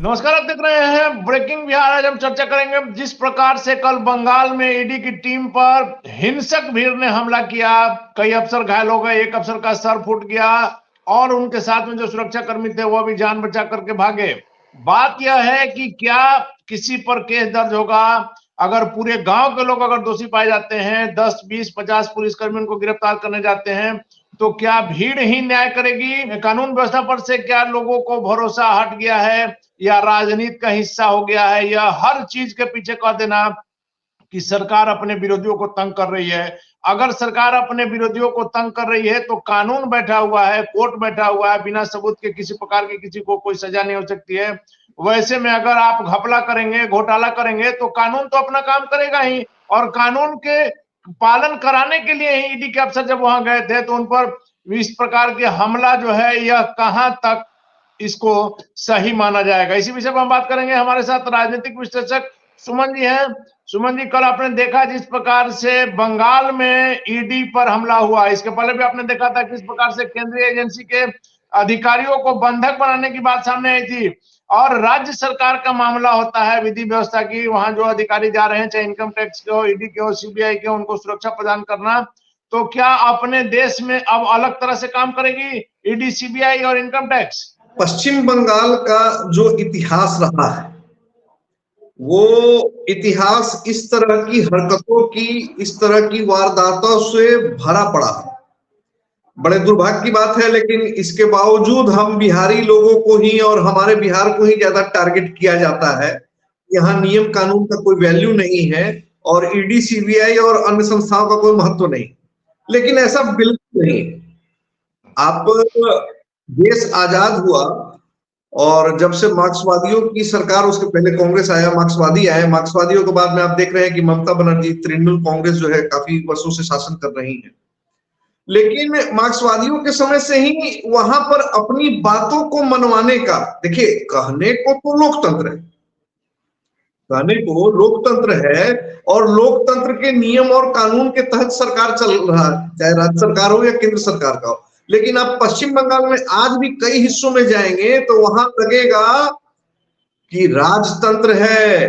नमस्कार, आप देख रहे हैं ब्रेकिंग बिहार। आज हम चर्चा करेंगे जिस प्रकार से कल बंगाल में ईडी की टीम पर हिंसक भीड़ ने हमला किया, कई अफसर घायल हो गए, एक अफसर का सर फूट गया और उनके साथ में जो सुरक्षा कर्मी थे वो भी जान बचा करके भागे। बात यह है कि क्या किसी पर केस दर्ज होगा अगर पूरे गांव के लोग अगर दोषी पाए जाते हैं, 10, 20, 50 पुलिसकर्मियों को गिरफ्तार करने जाते हैं, तो क्या भीड़ ही न्याय करेगी? कानून व्यवस्था पर से क्या लोगों को भरोसा हट गया है या राजनीति का हिस्सा हो गया है? या हर चीज के पीछे कह देना कि सरकार अपने विरोधियों को तंग कर रही है। अगर सरकार अपने विरोधियों को तंग कर रही है तो कानून बैठा हुआ है, कोर्ट बैठा हुआ है, बिना सबूत के किसी प्रकार की किसी को कोई सजा नहीं हो सकती है। वैसे में अगर आप घपला करेंगे, घोटाला करेंगे तो कानून तो अपना काम करेगा ही, और कानून के पालन कराने के लिए ही ईडी के अफसर जब वहां गए थे तो उन पर इस प्रकार के हमला जो है यह कहां तक इसको सही माना जाएगा, इसी विषय पर हम बात करेंगे। हमारे साथ राजनीतिक विश्लेषक सुमन जी हैं। सुमन जी, कल आपने देखा जिस प्रकार से बंगाल में ईडी पर हमला हुआ, इसके पहले भी आपने देखा था किस प्रकार से केंद्रीय एजेंसी के अधिकारियों को बंधक बनाने की बात सामने आई थी। और राज्य सरकार का मामला होता है विधि व्यवस्था की, वहां जो अधिकारी जा रहे हैं, चाहे इनकम टैक्स के हो, ईडी के हो, सीबीआई के हो, उनको सुरक्षा प्रदान करना। तो क्या अपने देश में अब अलग तरह से काम करेगी ईडी, सीबीआई और इनकम टैक्स? पश्चिम बंगाल का जो इतिहास रहा है वो इतिहास इस तरह की हरकतों की, इस तरह की वारदातों से भरा पड़ा है। बड़े दुर्भाग्य की बात है, लेकिन इसके बावजूद हम बिहारी लोगों को ही और हमारे बिहार को ही ज्यादा टारगेट किया जाता है। यहाँ नियम कानून का कोई वैल्यू नहीं है और ईडी, सीबीआई और अन्य संस्थाओं का कोई महत्व नहीं, लेकिन ऐसा बिल्कुल नहीं। आप देश आजाद हुआ और जब से मार्क्सवादियों की सरकार, उसके पहले कांग्रेस आया, मार्क्सवादी आए, मार्क्सवादियों के बाद में आप देख रहे हैं कि ममता बनर्जी तृणमूल कांग्रेस जो है काफी वर्षों से शासन कर रही है। लेकिन मार्क्सवादियों के समय से ही वहां पर अपनी बातों को मनवाने का, देखिए कहने को तो लोकतंत्र है, कहने को लोकतंत्र है और लोकतंत्र के नियम और कानून के तहत सरकार चल रहा है, चाहे राज्य सरकार हो या केंद्र सरकार का हो। लेकिन आप पश्चिम बंगाल में आज भी कई हिस्सों में जाएंगे तो वहां लगेगा कि राजतंत्र है।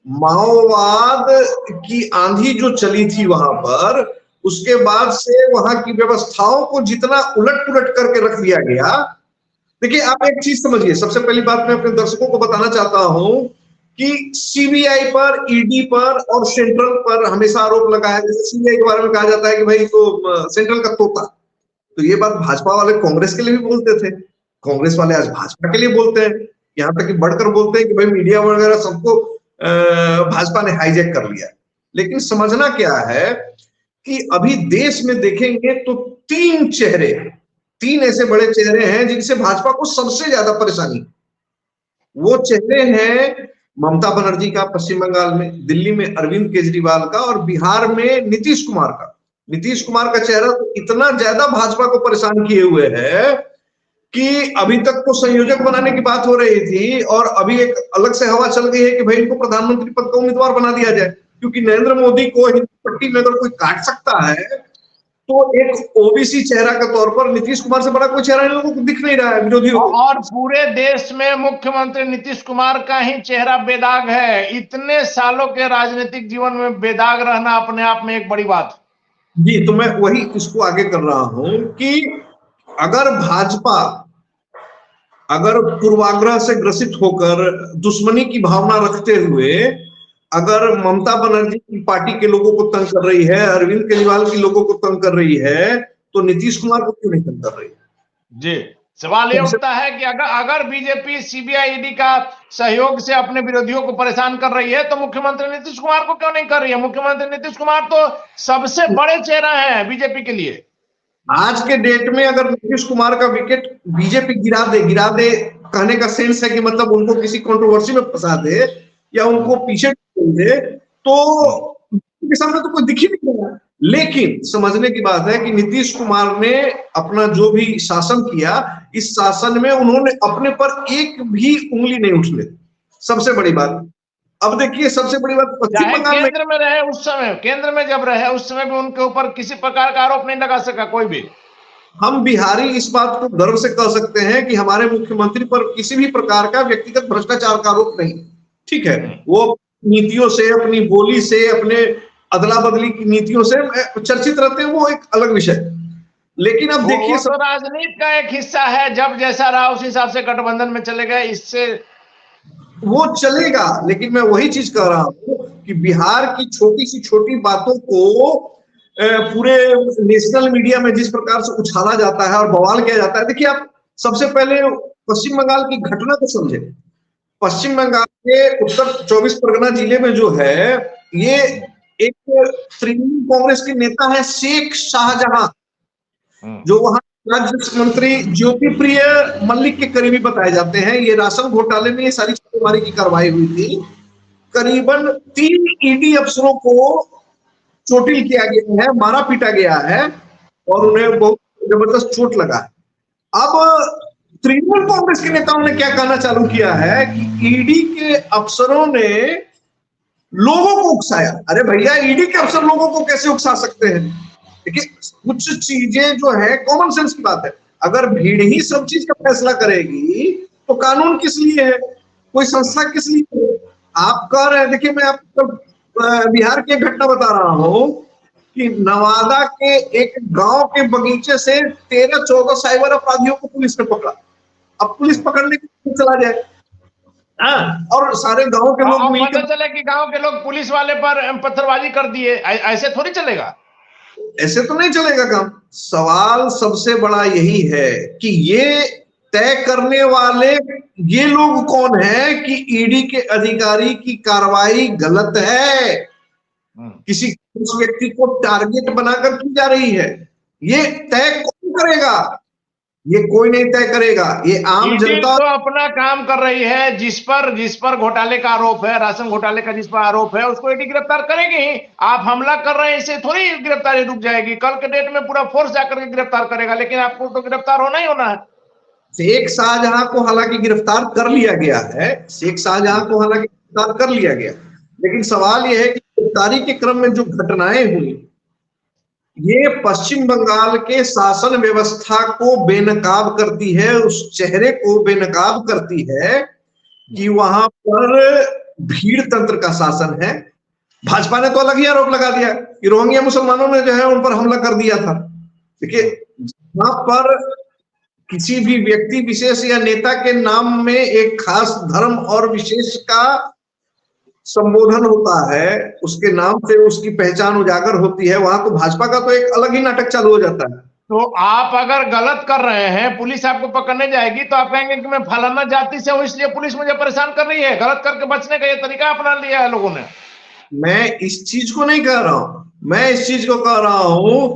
माओवाद की आंधी जो चली थी वहां पर, उसके बाद से वहां की व्यवस्थाओं को जितना उलट पुलट करके रख दिया गया। देखिए आप एक चीज समझिए, सबसे पहली बात मैं अपने दर्शकों को बताना चाहता हूं कि सीबीआई पर, ईडी पर और सेंट्रल पर हमेशा आरोप लगाया, जैसे सीबीआई के बारे में कहा जाता है कि भाई तो सेंट्रल का तोता। तो ये बात भाजपा वाले कांग्रेस के लिए भी बोलते थे, कांग्रेस वाले आज भाजपा के लिए बोलते हैं, यहां तक कि बढ़कर बोलते हैं कि भाई मीडिया वगैरह सबको भाजपा ने हाईजैक कर लिया। लेकिन समझना क्या है कि अभी देश में देखेंगे तो तीन ऐसे बड़े चेहरे हैं जिनसे भाजपा को सबसे ज्यादा परेशानी। वो चेहरे हैं ममता बनर्जी का पश्चिम बंगाल में, दिल्ली में अरविंद केजरीवाल का और बिहार में नीतीश कुमार का। नीतीश कुमार का चेहरा तो इतना ज्यादा भाजपा को परेशान किए हुए है कि अभी तक तो संयोजक बनाने की बात हो रही थी और अभी एक अलग से हवा चल गई है कि भाई इनको प्रधानमंत्री पद का उम्मीदवार बना दिया जाए, क्योंकि नरेंद्र मोदी को हिंदी पट्टी में अगर कोई काट सकता है तो एक ओबीसी चेहरा के तौर पर नीतीश कुमार से बड़ा कोई चेहरा इन लोगों को दिख नहीं रहा है विरोधियों को। और पूरे देश में मुख्यमंत्री नीतीश कुमार का ही चेहरा बेदाग है। इतने सालों के राजनीतिक जीवन में बेदाग रहना अपने आप में एक बड़ी बात जी। तो मैं वही इसको आगे कर रहा हूं कि अगर भाजपा अगर पूर्वाग्रह से ग्रसित होकर दुश्मनी की भावना रखते हुए अगर ममता बनर्जी की पार्टी के लोगों को तंग कर रही है, अरविंद केजरीवाल के लोगों को तंग कर रही है, तो नीतीश कुमार को क्यों नहीं तंग कर रही है? जी, सवाल ये उठता है कि अगर बीजेपी सीबीआई ईडी का सहयोग से अपने विरोधियों को परेशान कर रही है तो मुख्यमंत्री नीतीश कुमार को क्यों नहीं कर रही है? मुख्यमंत्री नीतीश कुमार तो सबसे बड़े चेहरा है बीजेपी के लिए। आज के डेट में अगर नीतीश कुमार का विकेट बीजेपी गिरा दे कहने का सेंस है कि मतलब उनको किसी कंट्रोवर्सी में फंसा दे या उनको पीछे दे, तो उनके सामने तो कोई दिख ही नहीं रहा। लेकिन समझने की बात है कि नीतीश कुमार ने अपना जो भी शासन किया, इस शासन में उन्होंने अपने पर एक भी उंगली नहीं उठने दी, सबसे बड़ी बात। अब देखिए सबसे बड़ी बात, पश्चिम बंगाल में केंद्र में रहे उस समय, केंद्र में जब रहे उस समय भी उनके ऊपर किसी प्रकार का आरोप नहीं लगा सका कोई भी। हम बिहारी इस बात को गर्व से कह सकते हैं कि हमारे मुख्यमंत्री पर किसी भी प्रकार का व्यक्तिगत भ्रष्टाचार का आरोप नहीं। ठीक है, वो नीतियों से, अपनी बोली से, अपने अदला बदली की नीतियों से चर्चित रहते हैं, वो एक अलग विषय। लेकिन अब देखिए, तो राजनीति का एक हिस्सा है, जब जैसा रहा उस हिसाब से गठबंधन में चले गए, इससे वो चलेगा। लेकिन मैं वही चीज कह रहा हूं कि बिहार की छोटी सी छोटी बातों को पूरे नेशनल मीडिया में जिस प्रकार से उछाला जाता है और बवाल किया जाता है। देखिए, आप सबसे पहले पश्चिम बंगाल की घटना को समझे। पश्चिम बंगाल के उत्तर 24 परगना जिले में जो है, ये एक तृणमूल कांग्रेस के नेता है शेख शाहजहां, जो वहां राज्य मंत्री ज्योतिप्रिय मल्लिक के करीबी बताए जाते हैं। ये राशन घोटाले में ये सारी छापेमारी की कार्रवाई हुई थी। करीबन 3 ईडी अफसरों को चोटिल किया गया है, मारा पीटा गया है और उन्हें बहुत जबरदस्त चोट लगा है। अब तृणमूल कांग्रेस के नेताओं ने क्या कहना चालू किया है कि ईडी के अफसरों ने लोगों को उकसाया। अरे भैया, ईडी के अफसर लोगों को कैसे उकसा सकते हैं? देखिए, कुछ चीजें जो है कॉमन सेंस की बात है। अगर भीड़ ही सब चीज का फैसला करेगी तो कानून किस लिए है, कोई संस्था किस लिए है? आप कह रहे हैं, देखिए मैं आपको बिहार की घटना बता रहा हूं कि नवादा के एक गांव के बगीचे से 13-14 साइबर अपराधियों को पुलिस ने पकड़ा। अब पुलिस पकड़ने के लिए चला जाए, और सारे गांव के लोग मिलकर चले कि गांव के लोग पुलिस वाले पर पत्थरबाजी कर दिए, ऐसे थोड़ी चलेगा। ऐसे तो नहीं चलेगा काम। सवाल सबसे बड़ा यही है कि ये तय करने वाले ये लोग कौन है कि ईडी के अधिकारी की कार्रवाई गलत है, किसी उस व्यक्ति को टारगेट बनाकर की जा रही है। ये तय कौन करेगा? ये कोई नहीं तय करेगा, ये आम जनता तो अपना काम कर रही है। जिस पर घोटाले का आरोप है, राशन घोटाले का जिस पर आरोप है, उसको ईडी गिरफ्तार करेगी ही। आप हमला कर रहे हैं, इससे थोड़ी गिरफ्तारी रुक जाएगी। कल के डेट में पूरा फोर्स जाकर के गिरफ्तार करेगा, लेकिन आपको तो गिरफ्तार होना ही होना है। शेख शाहजहां को हालांकि गिरफ्तार कर लिया गया है, शेख शाहजहां को हालांकि गिरफ्तार कर लिया गया, लेकिन सवाल यह है कि गिरफ्तारी के क्रम में जो घटनाएं हुई, ये पश्चिम बंगाल के शासन व्यवस्था को बेनकाब करती है, उस चेहरे को बेनकाब करती है कि वहां पर भीड़ तंत्र का शासन है। भाजपा ने तो अलग ही आरोप लगा दिया कि रोहिंग्या मुसलमानों ने जो है उन पर हमला कर दिया था। देखिए, जहां पर किसी भी व्यक्ति विशेष या नेता के नाम में एक खास धर्म और विशेष का संबोधन होता है, उसके नाम से उसकी पहचान उजागर होती है, वहां तो भाजपा का तो एक अलग ही नाटक चालू हो जाता है। तो आप अगर गलत कर रहे हैं, पुलिस आपको पकड़ने जाएगी तो आप कहेंगे कि मैं फलाना जाति से हूं, इसलिए पुलिस मुझे परेशान कर रही है। गलत करके बचने का ये तरीका अपना लिया है लोगों ने। मैं इस चीज को नहीं कह रहा हूं, मैं इस चीज को कह रहा हूं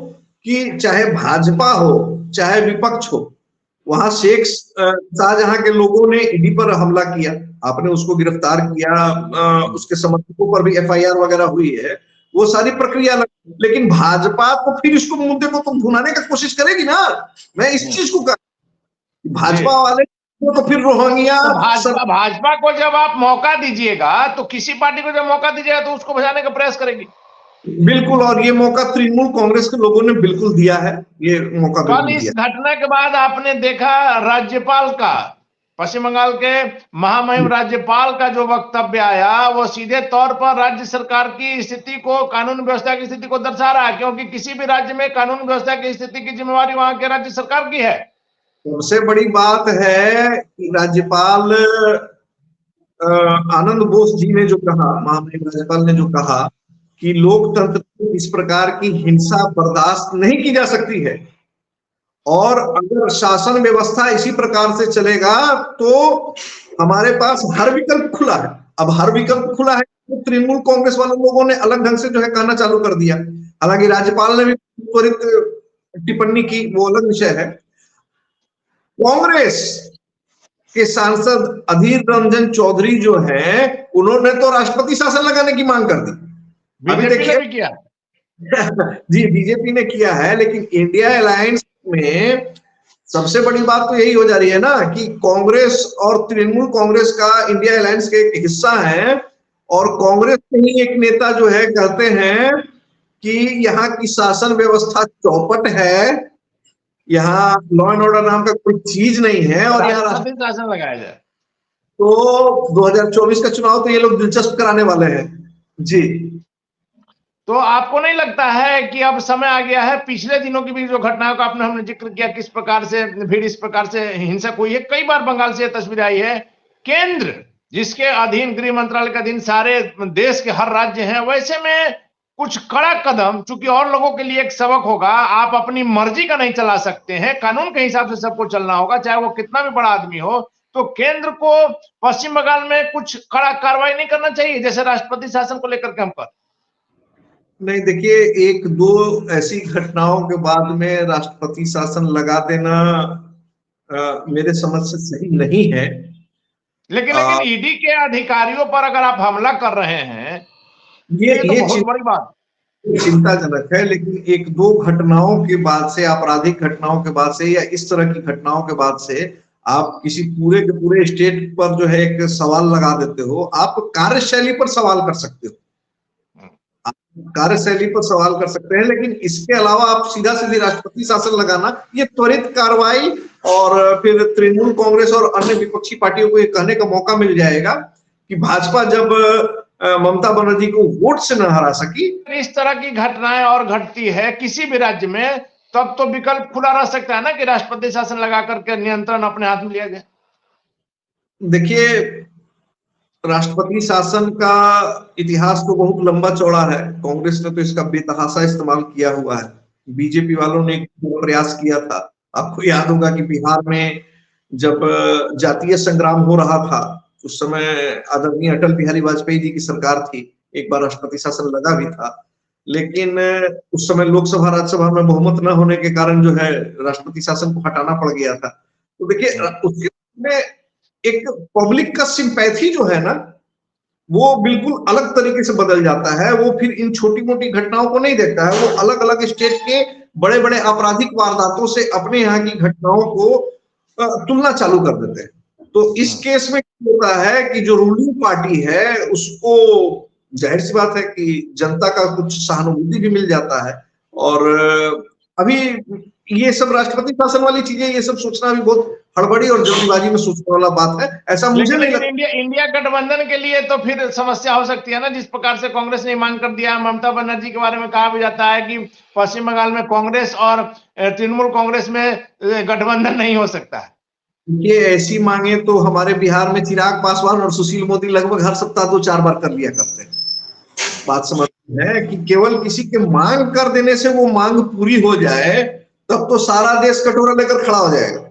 कि चाहे भाजपा हो चाहे विपक्ष हो, वहां शेख शाहजहां के लोगों ने ईडी पर हमला किया, आपने उसको गिरफ्तार किया, उसके समर्थकों पर भी एफआईआर वगैरह हुई है, वो सारी प्रक्रिया लेकिन भाजपा तो फिर इसको मुद्दे को तो भुनाने का कोशिश करेगी ना। मैं इस चीज को भाजपा वाले तो फिर रोहिंग्या भाजपा को जब आप मौका दीजिएगा, तो किसी पार्टी को जब मौका दीजिएगा तो उसको बचाने का प्रयास करेगी। बिल्कुल, और ये मौका तृणमूल कांग्रेस के लोगों ने बिल्कुल दिया है। ये मौका कल इस घटना के बाद आपने देखा राज्यपाल का, पश्चिम बंगाल के महामहिम राज्यपाल का जो वक्तव्य आया, वो सीधे तौर पर राज्य सरकार की स्थिति को, कानून व्यवस्था की स्थिति को दर्शा रहा है, क्योंकि किसी भी राज्य में कानून व्यवस्था की स्थिति की जिम्मेवारी वहां के राज्य सरकार की है। सबसे बड़ी बात है कि राज्यपाल आनंद बोस जी ने जो कहा, महामहिम राज्यपाल ने जो कहा कि लोकतंत्र में इस प्रकार की हिंसा बर्दाश्त नहीं की जा सकती है, और अगर शासन व्यवस्था इसी प्रकार से चलेगा तो हमारे पास हर विकल्प खुला है। अब हर विकल्प खुला है तो तृणमूल कांग्रेस वाले लोगों ने अलग ढंग से जो है कहना चालू कर दिया। हालांकि राज्यपाल ने भी त्वरित टिप्पणी की, वो अलग विषय है। कांग्रेस के सांसद अधीर रंजन चौधरी जो है, उन्होंने तो राष्ट्रपति शासन लगाने की मांग कर दी। अभी देखिए किया जी, बीजेपी ने किया है, लेकिन इंडिया अलायंस में सबसे बड़ी बात तो यही हो जा रही है ना कि कांग्रेस और तृणमूल कांग्रेस का इंडिया अलायंस के एक हिस्सा है, और कांग्रेस के ही एक नेता जो है कहते हैं कि यहाँ की शासन व्यवस्था चौपट है, यहाँ लॉ एंड ऑर्डर नाम का कोई चीज नहीं है, और यहाँ राष्ट्रपति शासन लगाया जाए। तो 2024 का चुनाव तो ये लोग दिलचस्प कराने वाले हैं जी। तो आपको नहीं लगता है कि अब समय आ गया है, पिछले दिनों की भी जो घटनाओं का हमने जिक्र किया, किस प्रकार से भीड़ इस प्रकार से हिंसक हुई है, कई बार बंगाल से यह तस्वीर आई है, केंद्र जिसके अधीन गृह मंत्रालय के अधीन सारे देश के हर राज्य हैं, वैसे में कुछ कड़ा कदम, चूंकि और लोगों के लिए एक सबक होगा, आप अपनी मर्जी का नहीं चला सकते हैं, कानून के हिसाब से सबको चलना होगा, चाहे वो कितना भी बड़ा आदमी हो। तो केंद्र को पश्चिम बंगाल में कुछ कड़ा कार्रवाई नहीं करना चाहिए, जैसे राष्ट्रपति शासन को लेकर के हम पर? नहीं, देखिए, एक दो ऐसी घटनाओं के बाद में राष्ट्रपति शासन लगा देना मेरे समझ से सही नहीं है। लेकिन ईडी के अधिकारियों पर अगर आप हमला कर रहे हैं, ये तो बहुत बड़ी बात, चिंताजनक है। लेकिन एक दो घटनाओं के बाद से, आपराधिक घटनाओं के बाद से, या इस तरह की घटनाओं के बाद से आप किसी पूरे के पूरे स्टेट पर जो है एक सवाल लगा देते हो। आप कार्यशैली पर सवाल कर सकते हो, कार्यशैली पर सवाल कर सकते हैं, लेकिन इसके अलावा आप सीधा सीधी राष्ट्रपति शासन लगाना, ये त्वरित कार्रवाई, और फिर तृणमूल कांग्रेस और अन्य विपक्षी पार्टियों को ये कहने का मौका मिल जाएगा कि भाजपा जब ममता बनर्जी को वोट से न हरा सकी। इस तरह की घटनाएं और घटती है किसी भी राज्य में, तब तो विकल्प खुला रह सकता है ना कि राष्ट्रपति शासन लगा करके नियंत्रण अपने हाथ में लिया जाए। देखिए, राष्ट्रपति शासन का इतिहास तो बहुत लंबा चौड़ा है। कांग्रेस ने तो इसका बेतहाशा इस्तेमाल किया हुआ है। बीजेपी वालों ने एक प्रयास किया था, आपको याद होगा कि बिहार में जब जातीय संग्राम हो रहा था, उस समय आदरणीय अटल बिहारी वाजपेयी जी की सरकार थी, एक बार राष्ट्रपति शासन लगा भी था, लेकिन उस समय लोकसभा राज्यसभा में बहुमत न होने के कारण जो है राष्ट्रपति शासन को हटाना पड़ गया था। तो देखिए, उसके एक पब्लिक का सिंपैथी जो है ना, वो बिल्कुल अलग तरीके से बदल जाता है। वो फिर इन छोटी मोटी घटनाओं को नहीं देखता है, वो अलग अलग स्टेट के बड़े बड़े आपराधिक वारदातों से अपने यहाँ की घटनाओं को तुलना चालू कर देते हैं। तो इस केस में क्या होता है कि जो रूलिंग पार्टी है उसको जाहिर सी बात है कि जनता का कुछ सहानुभूति भी मिल जाता है। और अभी ये सब राष्ट्रपति शासन वाली चीजें, ये सब सोचना भी बहुत हड़बड़ी और जल्दीबाजी में सोचने वाला बात है, ऐसा मुझे नहीं लगता। इंडिया गठबंधन के लिए तो फिर समस्या हो सकती है ना, जिस प्रकार से कांग्रेस ने मांग कर दिया। ममता बनर्जी के बारे में कहा भी जाता है कि पश्चिम बंगाल में कांग्रेस और तृणमूल कांग्रेस में गठबंधन नहीं हो सकता है। ये ऐसी मांगे तो हमारे बिहार में चिराग पासवान और सुशील मोदी लगभग हर सप्ताह 2-4 बार कर लिया करते हैं। बात समझ है कि केवल किसी के मांग कर देने से वो मांग पूरी हो जाए, तब तो सारा देश कटोरा लेकर खड़ा हो जाएगा,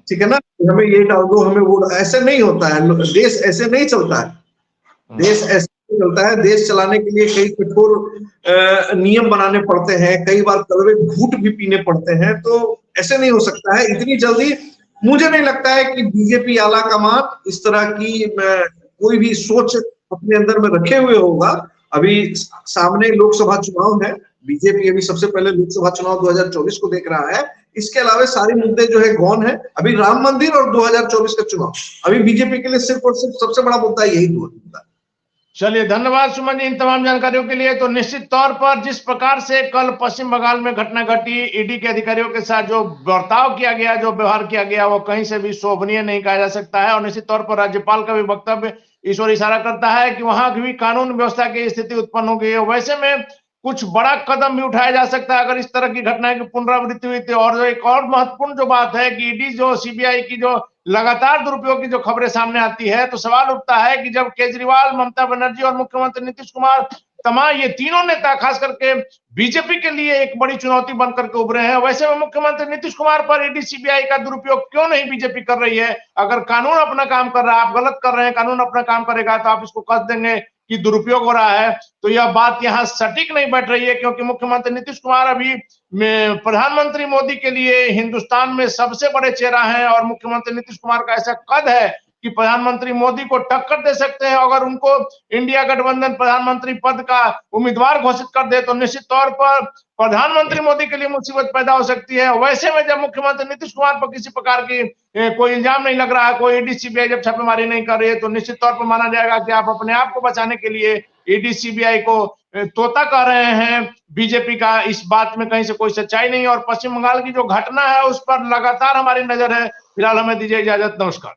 ठीक है ना, हमें ये डाल दो, हमें वो। ऐसे नहीं होता है, देश ऐसे नहीं चलता है। देश ऐसे चलता है, देश चलाने के लिए कई कठोर नियम बनाने पड़ते हैं, कई बार कड़वे घूंट भी पीने पड़ते हैं। तो ऐसे नहीं हो सकता है इतनी जल्दी। मुझे नहीं लगता है कि बीजेपी आला कमान इस तरह की कोई भी सोच अपने अंदर में रखे हुए होगा। अभी सामने लोकसभा चुनाव है, बीजेपी अभी सबसे पहले लोकसभा चुनाव 2024 को देख रहा है। इसके अलावा सारे मुद्दे जो है गौन है। अभी राम मंदिर और 2024 का चुनाव, अभी बीजेपी के लिए सिर्फ और सिर्फ सबसे बड़ा मुद्दा यही दो मुद्दा। चलिए, धन्यवाद सुमन जी इन तमाम जानकारियों के लिए। तो निश्चित तौर पर जिस प्रकार से कल पश्चिम बंगाल में घटना घटी, ईडी के अधिकारियों के साथ जो बर्ताव किया गया, जो व्यवहार किया गया, वो कहीं से भी शोभनीय नहीं कहा जा सकता है। और निश्चित तौर पर राज्यपाल का भी वक्तव्य इस ओर इशारा करता है कि वहां भी कानून व्यवस्था की स्थिति उत्पन्न हो गई है। वैसे में कुछ बड़ा कदम भी उठाया जा सकता है अगर इस तरह की घटनाएं की पुनरावृत्ति हुई थी। और जो एक और महत्वपूर्ण जो बात है कि ईडी जो सीबीआई की जो लगातार दुरुपयोग की जो खबरें सामने आती है, तो सवाल उठता है कि जब केजरीवाल, ममता बनर्जी और मुख्यमंत्री नीतीश कुमार, तमाम ये तीनों नेता खास करके बीजेपी के लिए एक बड़ी चुनौती बनकर के उभरे हैं, वैसे में मुख्यमंत्री नीतीश कुमार पर ईडी सीबीआई का दुरुपयोग क्यों नहीं बीजेपी कर रही है? अगर कानून अपना काम कर रहा है, आप गलत कर रहे हैं, कानून अपना काम करेगा तो आप इसको कह देंगे कि दुरुपयोग हो रहा है। तो यह बात यहाँ सटीक नहीं बैठ रही है, क्योंकि मुख्यमंत्री नीतीश कुमार अभी प्रधानमंत्री मोदी के लिए हिंदुस्तान में सबसे बड़े चेहरा हैं, और मुख्यमंत्री नीतीश कुमार का ऐसा कद है कि प्रधानमंत्री मोदी को टक्कर दे सकते हैं। अगर उनको इंडिया गठबंधन प्रधानमंत्री पद का उम्मीदवार घोषित कर दे तो निश्चित तौर पर प्रधानमंत्री मोदी के लिए मुसीबत पैदा हो सकती है। वैसे में जब मुख्यमंत्री नीतीश कुमार पर किसी प्रकार की कोई इल्जाम नहीं लग रहा है, कोई ईडी सीबीआई जब छापेमारी नहीं कर रही है, तो निश्चित तौर पर माना जाएगा कि आप अपने आप को बचाने के लिए ईडी सीबीआई को तोता कह रहे हैं बीजेपी का, इस बात में कहीं से कोई सच्चाई नहीं है। और पश्चिम बंगाल की जो घटना है उस पर लगातार हमारी नजर है। फिलहाल हमें दीजिए इजाजत, नमस्कार।